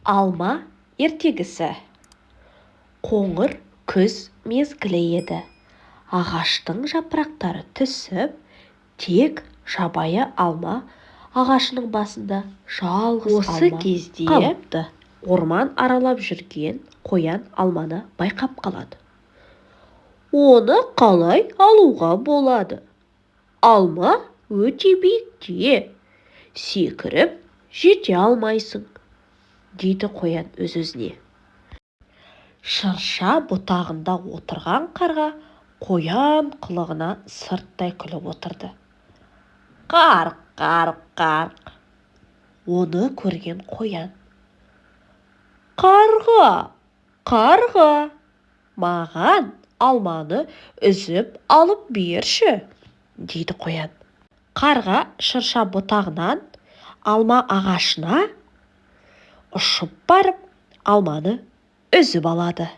Алма ертегісі. Қоңыр күз мезгілі еді. Ағаштың жапырақтары түсіп, тек жабайы алма ағашының басында жалғыз Осы алма кезде қалыпты. Орман аралап жүрген қоян алманы байқап қалады. Оны қалай алуға болады? Алма өте биікте, секіріп жете алмайсың, дейді қоян өз-өзіне. Шырша бұтағында отырған қарға қоян қылығына сырттай күліп отырды. Қарқ, қарқ, қарқ. Оны көрген қоян: Қарға, қарға, маған алманы үзіп алып берші, дейді қоян. Қарға шырша бұтағынан алма ағашына ұшып барып, алманы үзіп алады.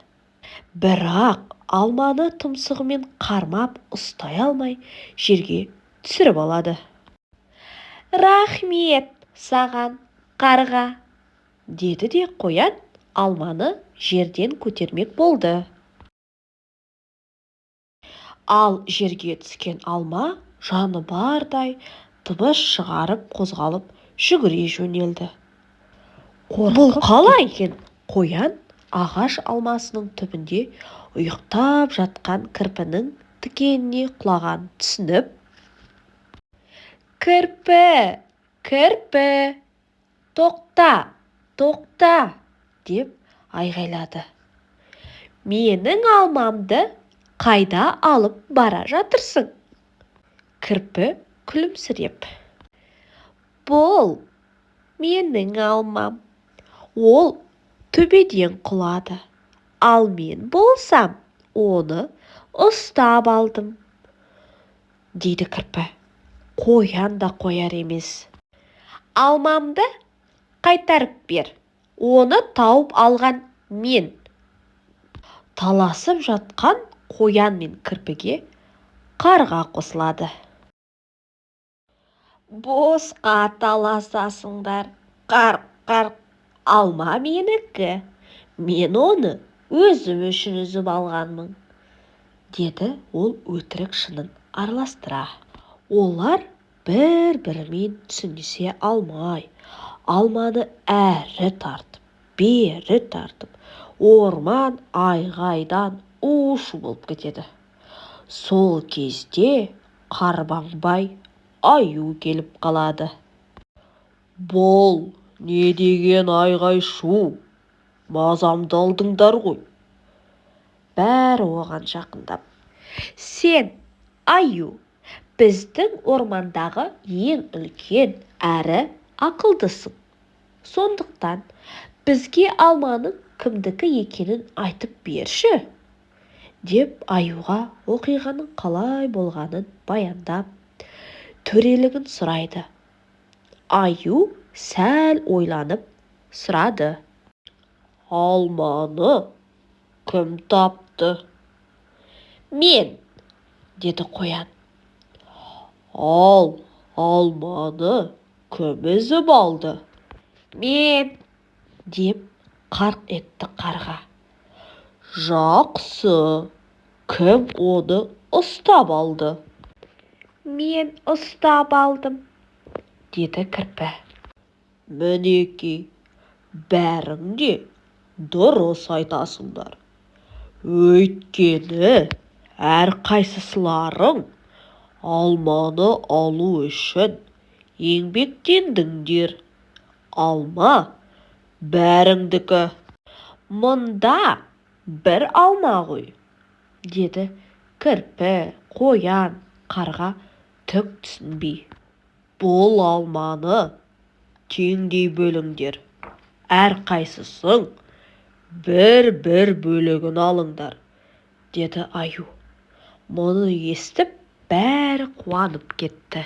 Бірақ алманы тұмсығымен қармап ұстай алмай, жерге түсіріп алады. Рахмет саған, қарға, деді де қоян алманы жерден көтермек болды. Ал жерге түскен алма жаны бардай дыбыс шығарып қозғалып жүгіре жөнелді. Бұл қалай екен? Қоян ағаш алмасының түбінде ұйықтап жатқан кірпінің тікеніне құлаған түсініп: Кірпі, кірпі, тоқта, тоқта, деп айғайлады. Менің алмамды қайда алып бара жатырсың? Кірпі күлімсіреп: Бұл менің алмам. Ол төбеден құлады. Ал мен болсам, оны ұстап алдым, дейді кірпі. Қоян да қояр емес. Алмамды қайтарып бер. Оны тауып алған мен. Таласып жатқан қоян мен кірпіге қарға қосылады. Босқа таласасыңдар, қарқ, қарқ. Алма менікі. Мен оны өзім үшін үзіп алғанмын, деді ол өтірік шынын араластыра. Олар бір-бірімен түсінісе алмай, алманы әрі тартып, бері тартып, орман айғайдан у-шу болып кетеді. Сол кезде Қарбаңбай Аю келіп қалады. Бұл не деген айғай-шу? Мазамды алдыңдар ғой. Бәрі оған жақындап: Сен, Аю, біздің ормандағы ең үлкен әрі ақылдысың. Сондықтан бізге алманың кімдікі екенін айтып берші, деп Аюға оқиғаның қалай болғанын баяндап, төрелігін сұрайды. Аю сәл ойланып сұрады: Алманы кім тапты? Мен, деді қоян. Ал алманы кім үзіп алды? Мен, деп қарқ етті қарға. Жақсы, кім оны ұстап алды? Мен ұстап алдым, деді кірпі. Мінеки, бәрің де дұрыс айтасыңдар. Өйткені әрқайсыларың алманы алу үшін еңбектендіңдер. Алма бәріңдікі. Мұнда бір алма ғой, деді кірпі, қоян, қарға түк түсінбей. Бұл алманы теңдей бөліңдер. Әрқайсысың бір-бір бөлігін алыңдар, деді Аю. Мұны естіп, бәрі қуанып кетті.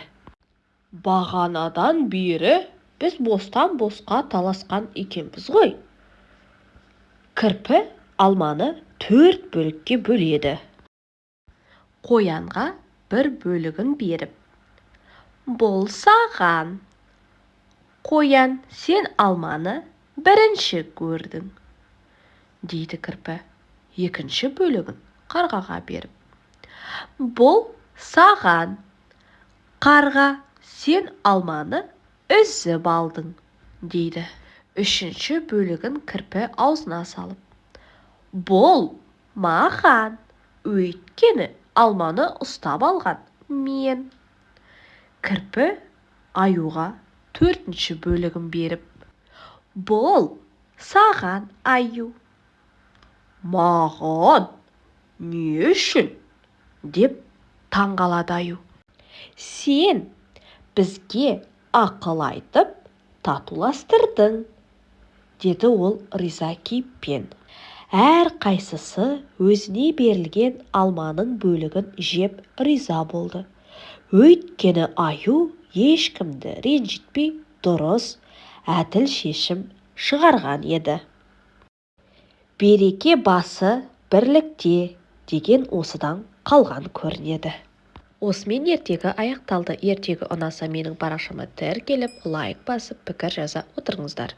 Бағанадан бері біз бостан-босқа таласқан екенбіз ғой. Кірпі алманы 4 бөлікке бөледі. Қоянға бір бөлігін беріп: Бұл саған. Қоян, сен алманы бірінші көрдің, дейді кірпі, екінші бөлігін қарғаға беріп. Бұл саған, қарға, сен алманы үзіп алдың, дейді. Үшінші бөлігін кірпі аузына салып. Бұл маған, өйткені алманы ұстап алған мен. Кірпі аюға төртінші бөлігін беріп. Бұл саған, аю. Маған, не үшін? Деп таңғалады аю. Сен бізге ақыл айтып татуластырдың, деді ол риза кейіппен. Әр қайсысы өзіне берілген алманың бөлігін жеп риза болды. Өйткені аю ешкімді ренжітпей дұрыс, әділ шешім шығарған еді. Береке басы бірлікте деген осыдан қалған көрінеді. Осымен ертегі аяқталды. Ертегі ұнаса менің парақшама тіркеліп, лайк басып, пікір жаза отырыңыздар.